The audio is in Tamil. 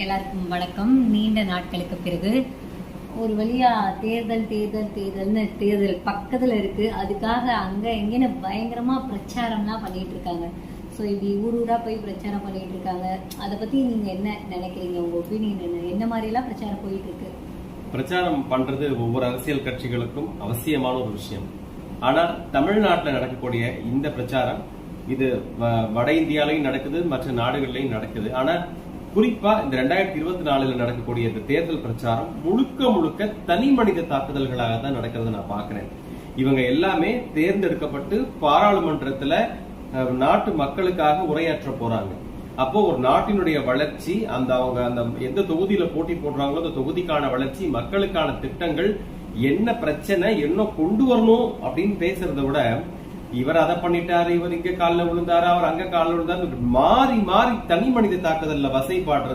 எல்லாருக்கும் வணக்கம். நீண்ட நாட்களுக்கு பிறகு ஒரு வழியா தேர்தல் பக்கத்துல இருக்கு. அதுக்காக அங்க எங்கன்னு பயங்கரமா பிரச்சாரம்லாம் பண்ணிட்டு இருக்காங்க. ஸோ இப்படி ஊரா போய் பிரச்சாரம் பண்ணிட்டு இருக்காங்க. அதை பத்தி நீங்க என்ன நினைக்கிறீங்க? உங்க ஒப்பீனியன் என்ன மாதிரி எல்லாம் பிரச்சாரம் போயிட்டு இருக்கு? பிரச்சாரம் பண்றது ஒவ்வொரு அரசியல் கட்சிகளுக்கும் அவசியமான ஒரு விஷயம். ஆனா தமிழ்நாட்டில் நடக்கக்கூடிய இந்த பிரச்சாரம் இது வட இந்தியாலையும் நடக்குது, மற்ற நாடுகள்லையும் நடக்குது. ஆனா குறிப்பா இந்த 2024 நடக்கக்கூடிய இந்த தேர்தல் பிரச்சாரம் முழுக்க தனி மனித தாக்குதல்களாக தான் நடக்கிறத நான் பாக்குறேன். இவங்க எல்லாமே தேர்ந்தெடுக்கப்பட்டு பாராளுமன்றத்துல நாட்டு மக்களுக்காக உரையாற்ற போறாங்க. அப்போ ஒரு நாட்டினுடைய வளர்ச்சி, அவங்க எந்த தொகுதியில போட்டி போடுறாங்களோ அந்த தொகுதிக்கான வளர்ச்சி, மக்களுக்கான திட்டங்கள், என்ன பிரச்சனை, என்ன கொண்டு வரணும் அப்படின்னு பேசுறத விட இவர் அதை பண்ணிட்டாரு, இவர் இங்க காலில் விழுந்தாரு, அவர் அங்க காலில் விழுந்தாரு, மாறி தனி மனித தாக்குதல்ல வசைப்பாடுறது